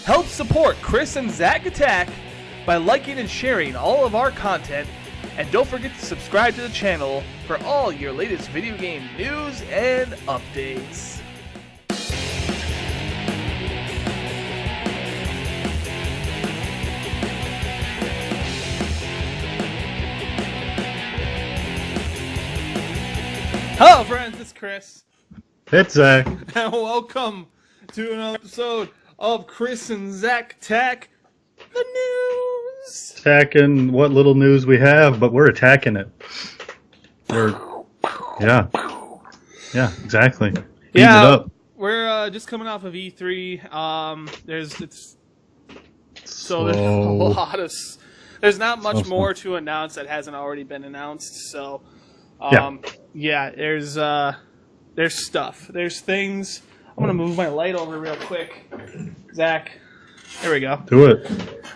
Help support Chris and Zach Attack by liking and sharing all of our content, and don't forget to subscribe to the channel for all your latest video game news and updates. Hello friends, it's Chris. It's Zach. And welcome to another episode of Chris and Zach Attack the News. Attacking what little news we have, but we're attacking it. Yeah, exactly. Beating it up. We're just coming off of E3. There's not much more to announce that hasn't already been announced. So, there's stuff. There's things. I'm gonna move my light over real quick, Zach. There we go. Do it.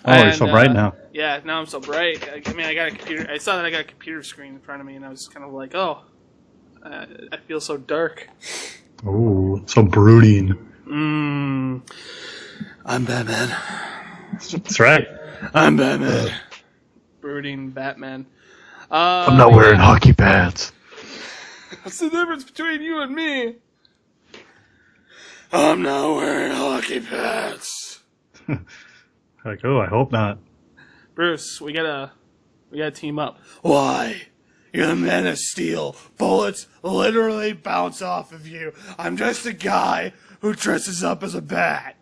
Oh, you're so bright now. Yeah, now I'm so bright. I mean, I got a computer. I saw that I got a computer screen in front of me, and I was kind of like, oh, I feel so dark. Oh, so brooding. I'm Batman. That's right. I'm Batman. Brooding Batman. I'm not wearing hockey pads. What's the difference between you and me? I'm not wearing hockey pads. Like, oh, I hope not. Bruce, we gotta team up. Why? You're the Man of Steel. Bullets literally bounce off of you. I'm just a guy who dresses up as a bat.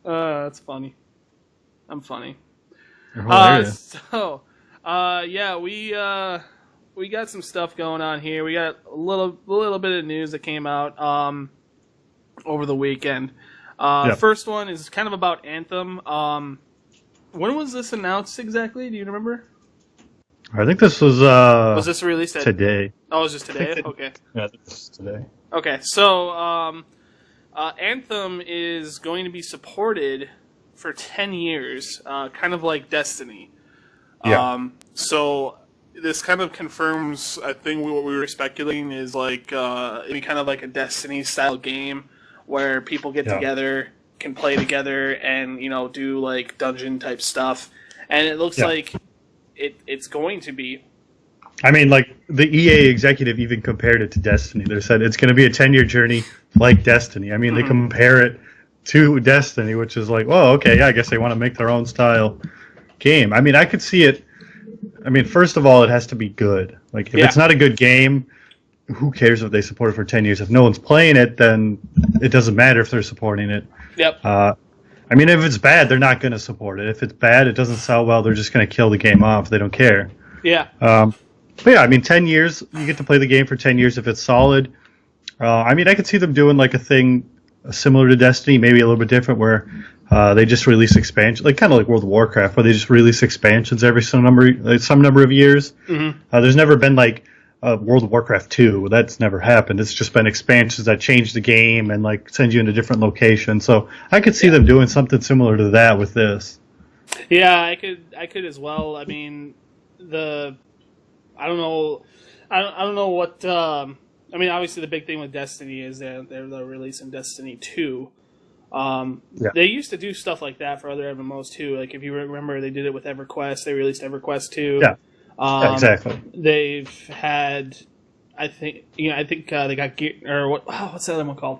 That's funny. I'm funny. You're hilarious. We got some stuff going on here. We got a little bit of news that came out over the weekend. First one is kind of about Anthem. When was this announced exactly? Do you remember? I think this was this released today? Oh, it was just today? Okay. Yeah, this is today. Okay, so Anthem is going to be supported for 10 years, kind of like Destiny. Yeah. So this kind of confirms, I think what we were speculating is like it'd be kind of like a Destiny style game where people get together, can play together, and do like dungeon type stuff. And it looks like it's going to be. I mean, like the EA executive even compared it to Destiny. They said it's going to be a 10-year journey like Destiny. I mean, they compare it to Destiny, which is like, well, okay, yeah, I guess they want to make their own style game. I mean, I could see it. I mean, first of all, it has to be good. Like, if it's not a good game, who cares if they support it for 10 years? If no one's playing it, then it doesn't matter if they're supporting it. Yep. I mean, if it's bad, they're not going to support it. If it's bad, it doesn't sell well, they're just going to kill the game off. They don't care. Yeah. But yeah, I mean, 10 years, you get to play the game for 10 years if it's solid. I mean, I could see them doing like a thing similar to Destiny, maybe a little bit different, where they just release expansion, like kind of like World of Warcraft, where they just release expansions every some number of years. There's never been like World of Warcraft 2. That's never happened. It's just been expansions that change the game and like send you into different locations. So I could see them doing something similar to that with this. Yeah, I could as well. I mean, I don't know what. I mean, obviously the big thing with Destiny is they're releasing Destiny 2. They used to do stuff like that for other MMOs too. Like if you remember, they did it with EverQuest. They released EverQuest 2. Yeah, exactly. They've had, I think they got what's the other one called?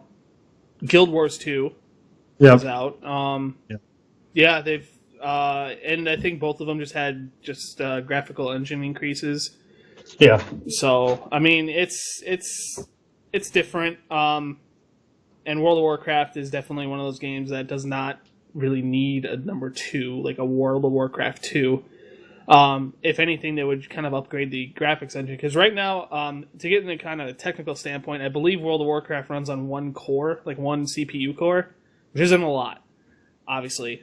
Guild Wars 2 is out. They've and I think both of them just had graphical engine increases. Yeah. So I mean, it's different. And World of Warcraft is definitely one of those games that does not really need a number 2, like a World of Warcraft 2. If anything, they would kind of upgrade the graphics engine. Because right now, to get in a kind of a technical standpoint, I believe World of Warcraft runs on one core, like one CPU core, which isn't a lot, obviously.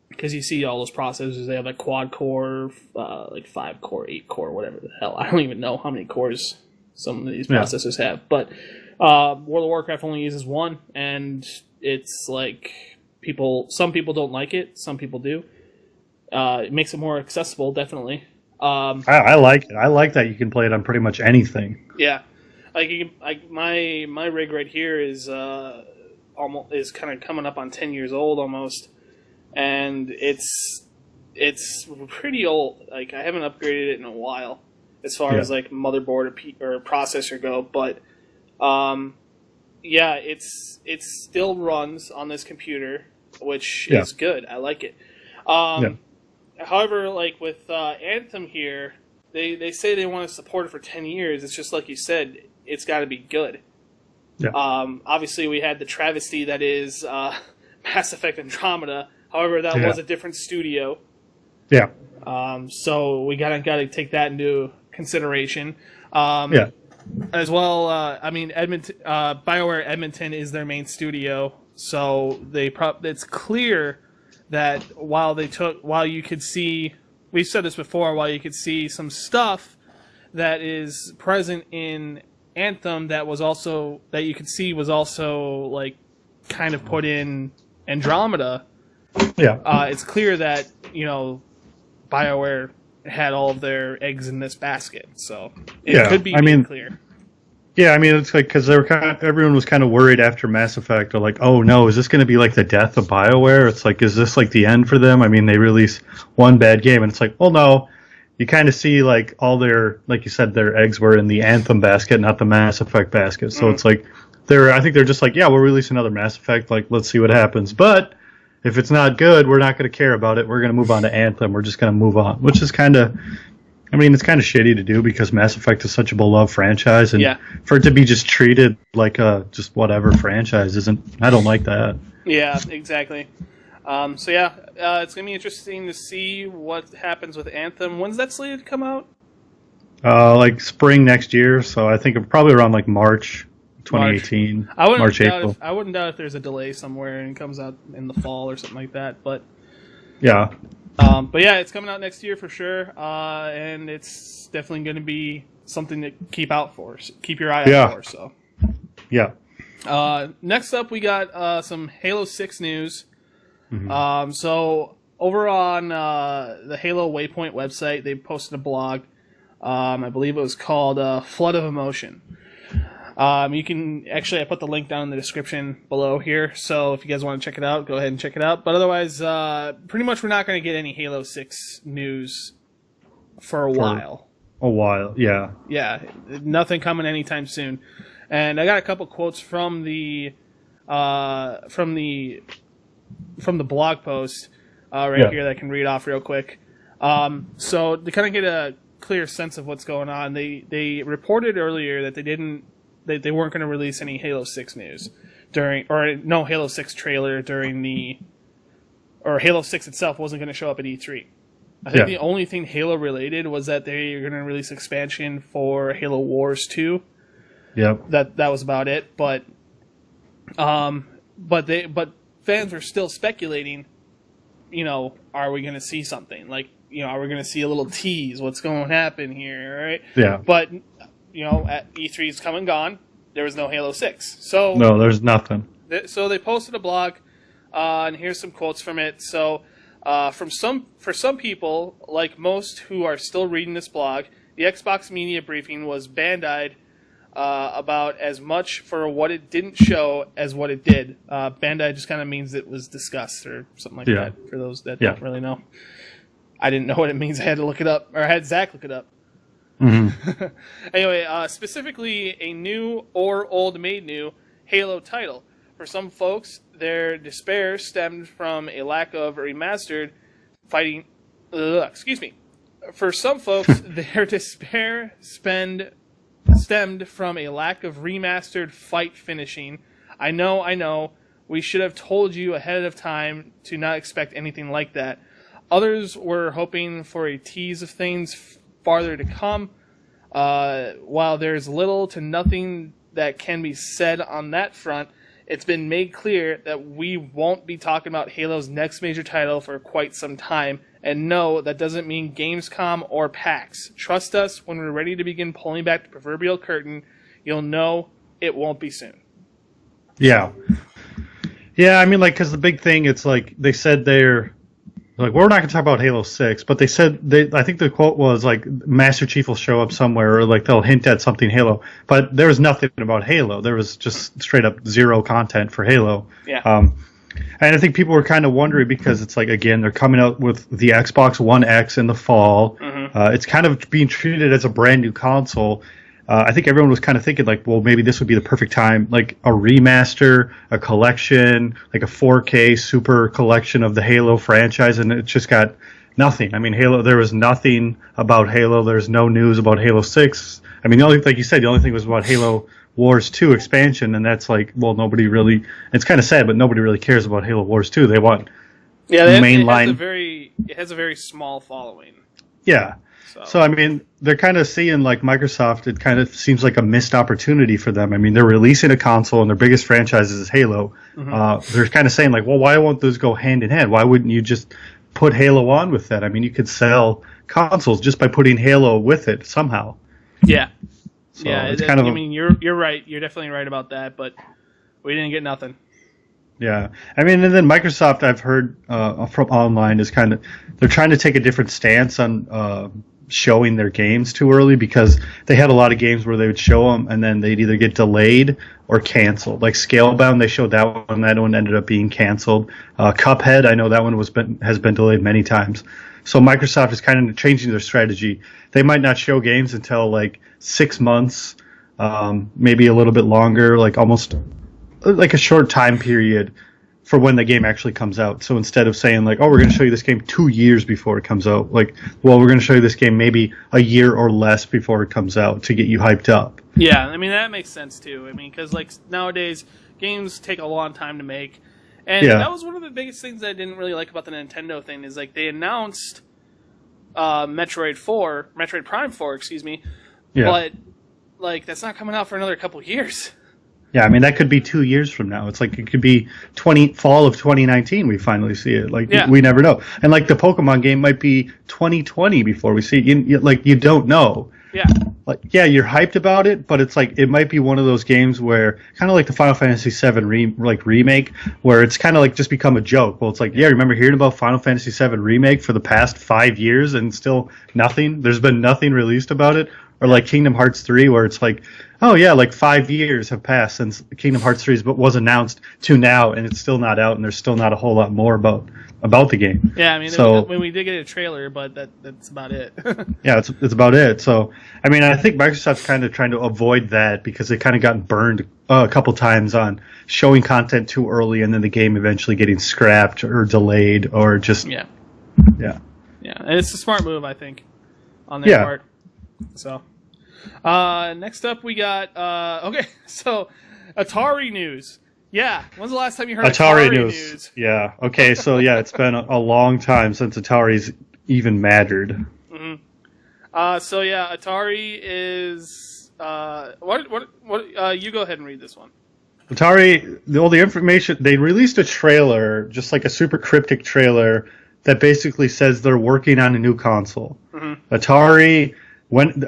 Because you see all those processors, they have like quad core, like 5 core, 8 core, whatever the hell. I don't even know how many cores some of these processors have. But World of Warcraft only uses one, and it's like some people don't like it, some people do. It makes it more accessible, definitely. I like it. I like that you can play it on pretty much anything. Yeah. like my rig right here is almost kind of coming up on 10 years old almost, and it's pretty old. Like I haven't upgraded it in a while as far as like motherboard or processor go, but yeah, it still runs on this computer, which is good. I like it. However, like with Anthem here, they say they want to support it for 10 years. It's just like you said, it's got to be good. Yeah. Obviously, we had the travesty that is Mass Effect Andromeda. However, that was a different studio. Yeah. So we gotta take that into consideration. As well, I mean, BioWare Edmonton is their main studio, so it's clear that while you could see, we've said this before, while you could see some stuff that is present in Anthem that you could see was also like kind of put in Andromeda. Yeah, it's clear that BioWare had all of their eggs in this basket, so it could be clear. Yeah, I mean, it's like because everyone was kind of worried after Mass Effect. They're like, "Oh no, is this going to be like the death of BioWare?" It's like, is this like the end for them? I mean, they release one bad game, and it's like, well, no. You kind of see like all their, like you said, their eggs were in the Anthem basket, not the Mass Effect basket. So it's like I think they're just like, yeah, we'll release another Mass Effect. Like, let's see what happens. But if it's not good, we're not going to care about it. We're going to move on to Anthem. We're just going to move on, which is kind of. I mean, it's kind of shitty to do because Mass Effect is such a beloved franchise, and for it to be just treated like a just whatever franchise isn't. I don't like that. Yeah, exactly. It's gonna be interesting to see what happens with Anthem. When's that slated to come out? Like spring next year. So I think probably around like March 2018. April. I wouldn't doubt if there's a delay somewhere and it comes out in the fall or something like that. But yeah. But yeah, it's coming out next year for sure, and it's definitely going to be something to keep your eye out for. So, yeah. Next up, we got some Halo 6 news. Mm-hmm. So over on the Halo Waypoint website, they posted a blog. I believe it was called "Flood of Emotion." You can I put the link down in the description below here, so if you guys want to check it out, go ahead and check it out. But otherwise, pretty much we're not going to get any Halo 6 news for a while. A while, yeah. Yeah, nothing coming anytime soon. And I got a couple quotes from the blog post here that I can read off real quick. So to kind of get a clear sense of what's going on, they reported earlier that they weren't going to release any Halo 6 news no Halo 6 trailer or Halo 6 itself wasn't going to show up at E3. I think the only thing Halo related was that they're going to release expansion for Halo Wars 2. Yep. That was about it, but fans were still speculating, are we going to see something? Like, are we going to see a little tease? What's going to happen here, right? Yeah. But at E3's come and gone, there was no Halo 6. So no, there's nothing. So they posted a blog, and here's some quotes from it. So for some people, like most who are still reading this blog, the Xbox media briefing was Bandai'd about as much for what it didn't show as what it did. Bandai just kind of means it was discussed or something like that, for those that don't really know. I didn't know what it means. I had to look it up, or I had Zach look it up. Mm-hmm. Anyway, specifically a new or old-made new Halo title. For some folks, their despair stemmed from a lack of remastered fighting. For some folks, their despair stemmed from a lack of remastered fight finishing. I know. We should have told you ahead of time to not expect anything like that. Others were hoping for a tease of things farther to come. While there's little to nothing that can be said on that front, it's been made clear that we won't be talking about Halo's next major title for quite some time. And no, that doesn't mean Gamescom or PAX. Trust us, when we're ready to begin pulling back the proverbial curtain, you'll know it won't be soon. Yeah. Yeah, I mean, like, because the big thing, it's like, they said they're like, we're not going to talk about Halo 6, but they said, I think the quote was, like, Master Chief will show up somewhere, or, like, they'll hint at something Halo. But there was nothing about Halo. There was just straight up zero content for Halo. Yeah. And I think people were kind of wondering because it's like, again, they're coming out with the Xbox One X in the fall. Mm-hmm. It's kind of being treated as a brand new console. I think everyone was kind of thinking, like, well, maybe this would be the perfect time, like a remaster, a collection, like a 4K super collection of the Halo franchise, and it just got nothing. I mean, Halo, there was nothing about Halo. There's no news about Halo 6. I mean, the only, like you said, the only thing was about Halo Wars 2 expansion, and that's like, well, nobody really, it's kind of sad, but nobody really cares about Halo Wars 2. They want mainline. It has a very small following. Yeah. So, I mean, they're kind of seeing, like, Microsoft, it kind of seems like a missed opportunity for them. I mean, they're releasing a console, and their biggest franchise is Halo. Mm-hmm. They're kind of saying, like, well, why won't those go hand in hand? Why wouldn't you just put Halo on with that? I mean, you could sell consoles just by putting Halo with it somehow. Yeah. So it's kind of. I mean, you're right. You're definitely right about that, but we didn't get nothing. Yeah, I mean, and then Microsoft, I've heard from online, is kind of, they're trying to take a different stance on showing their games too early, because they had a lot of games where they would show them and then they'd either get delayed or canceled. Like Scalebound, they showed that one ended up being canceled. Cuphead, I know that one has been delayed many times. So Microsoft is kind of changing their strategy. They might not show games until like 6 months, maybe a little bit longer, like almost like a short time period for when the game actually comes out. So instead of saying, like, oh, we're going to show you this game 2 years before it comes out, like, well, we're going to show you this game maybe a year or less before it comes out to get you hyped up. Yeah, I mean, that makes sense too. I mean, because, like, nowadays, games take a long time to make. And that was one of the biggest things that I didn't really like about the Nintendo thing, is, like, they announced Metroid Prime 4, excuse me, but, like, that's not coming out for another couple years. Yeah, I mean, that could be 2 years from now. It's like, it could be fall of 2019 we finally see it. Like, we never know. And, like, the Pokemon game might be 2020 before we see it. You don't know. Yeah. Like, yeah, you're hyped about it, but it's like, it might be one of those games where, kind of like the Final Fantasy VII remake, where it's kind of like just become a joke. Well, it's like, yeah, remember hearing about Final Fantasy VII remake for the past 5 years and still nothing? There's been nothing released about it. Or like Kingdom Hearts 3, where it's like, oh yeah, like 5 years have passed since Kingdom Hearts 3 was announced to now, and it's still not out, and there's still not a whole lot more about the game. Yeah, I mean, when we did get a trailer, but that's about it. Yeah, it's about it. So, I mean, I think Microsoft's kind of trying to avoid that, because they kind of gotten burned a couple times on showing content too early, and then the game eventually getting scrapped or delayed, or just yeah, and it's a smart move, I think, on their part. So, next up we got, so Atari news. Yeah, when's the last time you heard Atari news? Yeah, okay, so yeah, it's been a long time since Atari's even mattered. Mm-hmm. So yeah, Atari is, you go ahead and read this one. Atari, all the information, they released a trailer, just like a super cryptic trailer, that basically says they're working on a new console. Mm-hmm. Atari went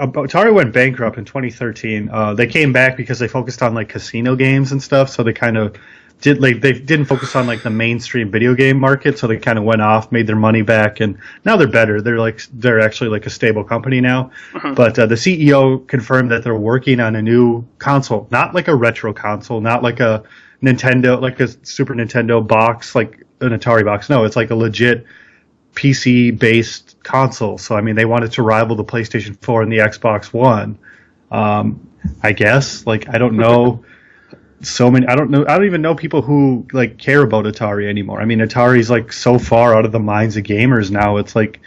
bankrupt in 2013, they came back because they focused on like casino games and stuff. So they kind of they didn't focus on like the mainstream video game market. So they kind of went off, made their money back, and now they're better. They're actually like a stable company now. Uh-huh. But the CEO confirmed that they're working on a new console, not like a retro console, not like a Nintendo, like a Super Nintendo box, like an Atari box. No, it's like a legit PC-based console. So, I mean, they wanted to rival the PlayStation 4 and the Xbox One. I guess. Like, I don't know I don't even know people who, like, care about Atari anymore. I mean, Atari's, like, so far out of the minds of gamers now. It's like,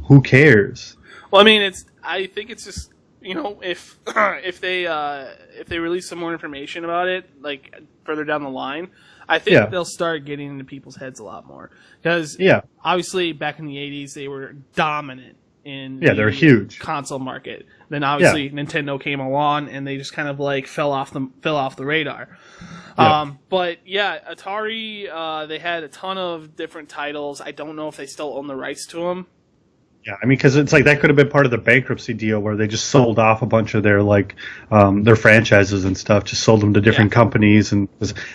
who cares? Well, I mean, I think it's just, you know, if they release some more information about it, like, further down the line, I think they'll start getting into people's heads a lot more. Because, obviously, back in the 80s, they were dominant in they're huge console market. Then, obviously, Nintendo came along, and they just kind of, like, fell off the radar. But, yeah, Atari, they had a ton of different titles. I don't know if they still own the rights to them. Yeah, I mean, because it's like that could have been part of the bankruptcy deal where they just sold off a bunch of their their franchises and stuff, just sold them to different companies. And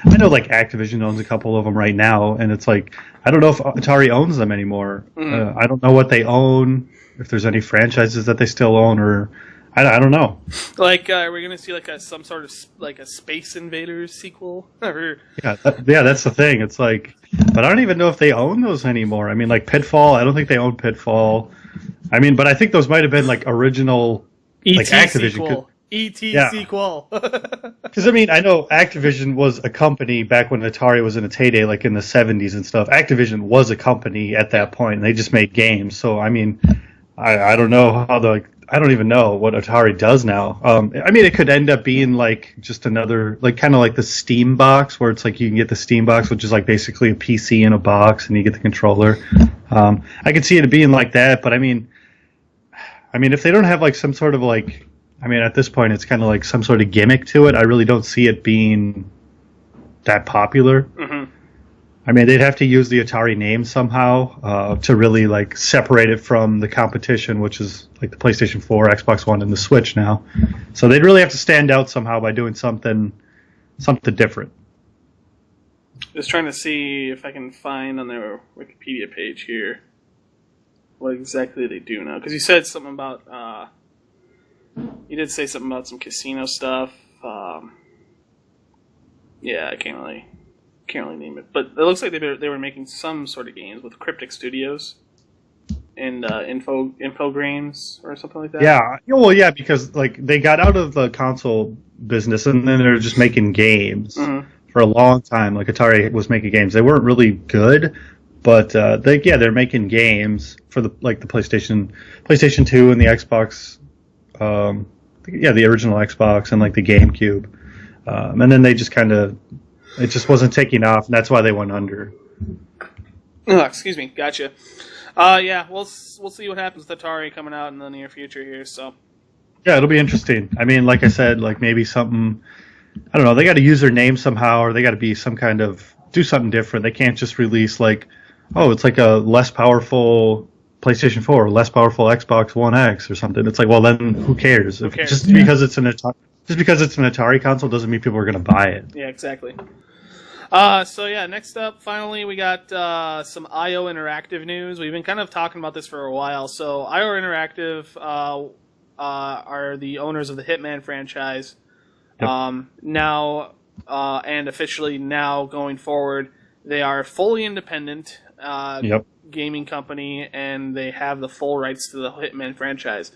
I know like Activision owns a couple of them right now, and it's like I don't know if Atari owns them anymore. I don't know what they own, if there's any franchises that they still own, or I don't know. Like, are we gonna see like some sort of like a Space Invaders sequel? Or... Yeah, that's the thing. It's like, but I don't even know if they own those anymore. I mean, like Pitfall, I don't think they own Pitfall. I mean, but I think those might have been like original, like Activision sequel. Sequel. Because I mean, I know Activision was a company back when Atari was in its heyday, like in the '70s and stuff. Activision was a company at that point, and they just made games. So I mean, I don't know how I don't even know what Atari does now. I mean, it could end up being like just another, like kind of like the Steam box, where it's like you can get the Steam box, which is like basically a PC in a box, and you get the controller. I could see it being like that, but I mean, if they don't have like some sort of like, I mean, at this point, it's kind of like some sort of gimmick to it. I really don't see it being that popular. Mm-hmm. I mean, they'd have to use the Atari name somehow to really like separate it from the competition, which is like the PlayStation 4, Xbox One, and the Switch now. So they'd really have to stand out somehow by doing something different. Just trying to see if I can find on their Wikipedia page here what exactly they do now. Because you said something about, you did say something about some casino stuff. Yeah, I can't really name it, but it looks like they were making some sort of games with Cryptic Studios and Infogrames or something like that. Yeah, well, yeah, because like they got out of the console business and then they're just making games for a long time. Like Atari was making games, they weren't really good, but they're making games for the PlayStation 2 and the Xbox, the original Xbox and like the GameCube, and then they just kind of. It just wasn't taking off, and that's why they went under. Oh, excuse me. Gotcha. Yeah, we'll see what happens with Atari coming out in the near future here. So. Yeah, it'll be interesting. I mean, like I said, like maybe something. I don't know. They got to use their name somehow, or they got to be some kind of do something different. They can't just release like, oh, it's like a less powerful PlayStation 4, or less powerful Xbox One X, or something. It's like, well, then who cares? Just because it's an Atari console doesn't mean people are going to buy it. Yeah, exactly. So yeah, next up, finally, we got some IO Interactive news. We've been kind of talking about this for a while. So IO Interactive are the owners of the Hitman franchise. Yep. Now, and officially now going forward, they are fully independent gaming company, and they have the full rights to the Hitman franchise.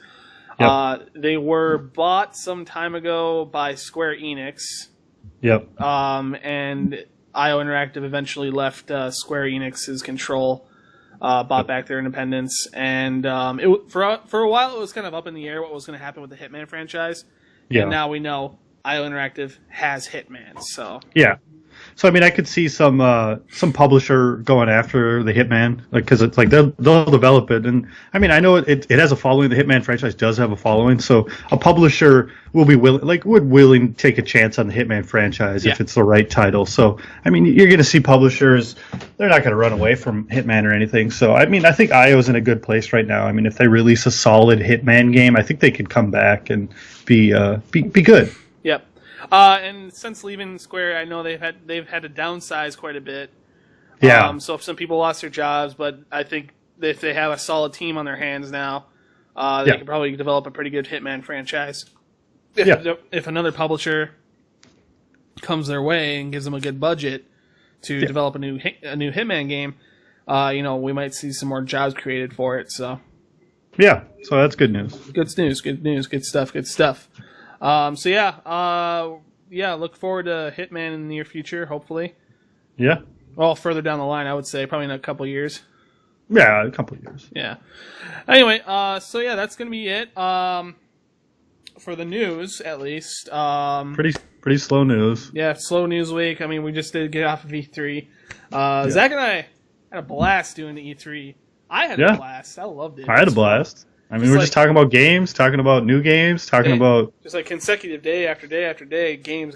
Yep. They were bought some time ago by Square Enix. Yep. And IO Interactive eventually left Square Enix's control, bought back their independence, and for a while it was kind of up in the air what was going to happen with the Hitman franchise. Yeah. And now we know IO Interactive has Hitman. So yeah. So I mean, I could see some publisher going after the Hitman, like because it's like they'll develop it, and I mean, I know it has a following. The Hitman franchise does have a following, so a publisher will be willing to take a chance on the Hitman franchise if it's the right title. So I mean, you're going to see publishers; they're not going to run away from Hitman or anything. So I mean, I think IO's in a good place right now. I mean, if they release a solid Hitman game, I think they could come back and be good. Yep. And since leaving Square, I know they've had to downsize quite a bit. Yeah. So if some people lost their jobs, but I think if they have a solid team on their hands now, they can probably develop a pretty good Hitman franchise. If another publisher comes their way and gives them a good budget to develop a new Hitman game, we might see some more jobs created for it. So. Yeah. So that's good news. Good news. Good stuff. Look forward to Hitman in the near future, hopefully. Yeah. Well, further down the line, I would say, probably in a couple years. Yeah, a couple of years. Yeah. Anyway, that's going to be it. For the news, at least. Pretty slow news. Yeah, slow news week. I mean, we just did get off of E3. Zach and I had a blast doing the E3. I had a blast. I loved it. I had a blast. I mean, we're just talking about games, talking about new games, talking about... Just like consecutive day after day after day, games.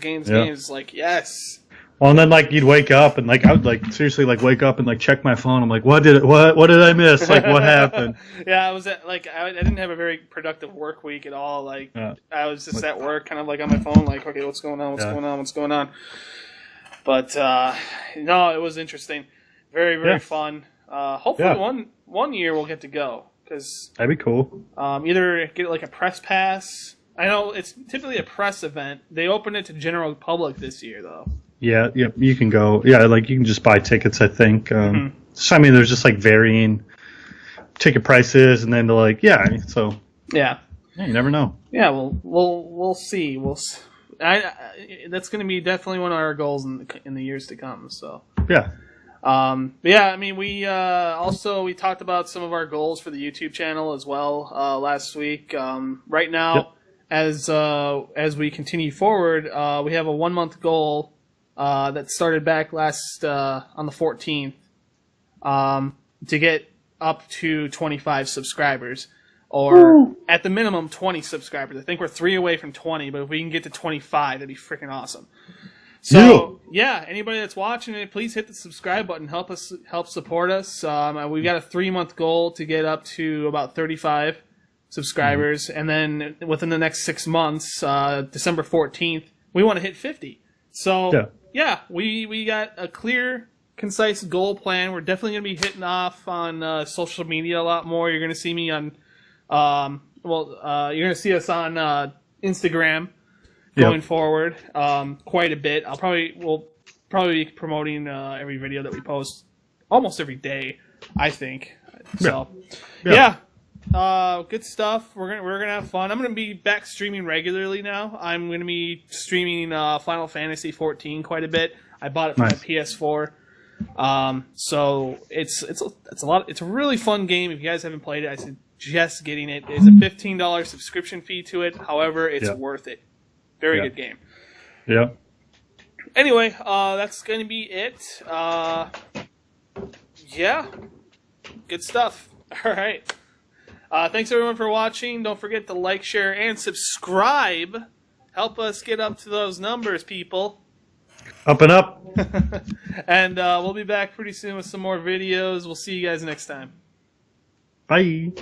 Like, yes. Well, and then like you'd wake up and like I would like seriously like wake up and like check my phone. I'm like, what did I miss? Like what happened? Yeah, I was at, like I didn't have a very productive work week at all. Like I was just at work, kind of like on my phone, like okay, what's going on? What's going on? But no, it was interesting, very fun. Hopefully one year we'll get to go because that'd be cool. Either get like a press pass. I know it's typically a press event. They opened it to general public this year though. Yeah, you can go. Yeah, like you can just buy tickets, I think. So I mean, there's just like varying ticket prices, and then they're like, so yeah, you never know. Yeah, we'll see. That's going to be definitely one of our goals in the years to come. So yeah. But yeah, I mean, we talked about some of our goals for the YouTube channel as well last week. Right now, as we continue forward, we have a 1 month goal. That started back last on the 14th to get up to 25 subscribers, or at the minimum 20 subscribers. I think we're 3 away from 20, but if we can get to 25, that'd be freaking awesome. So yeah, anybody that's watching it, please hit the subscribe button. Help support us. We've got a 3-month goal to get up to about 35 subscribers, and then within the next 6 months, December 14th, we want to hit 50. So yeah, we got a clear, concise goal plan. We're definitely going to be hitting off on social media a lot more. You're going to see me on, you're going to see us on Instagram going forward quite a bit. We'll probably be promoting every video that we post almost every day, I think. So yeah. Good stuff. We're gonna have fun. I'm gonna be back streaming regularly now. I'm gonna be streaming Final Fantasy 14 quite a bit. I bought it for my PS4. So it's a lot. It's a really fun game. If you guys haven't played it, I suggest getting it. There's a $15 subscription fee to it. However, it's worth it. Very good game. Yeah. Anyway, that's gonna be it. Yeah. Good stuff. All right. Thanks everyone for watching. Don't forget to like, share, and subscribe. Help us get up to those numbers, people. Up and up. And we'll be back pretty soon with some more videos. We'll see you guys next time. Bye.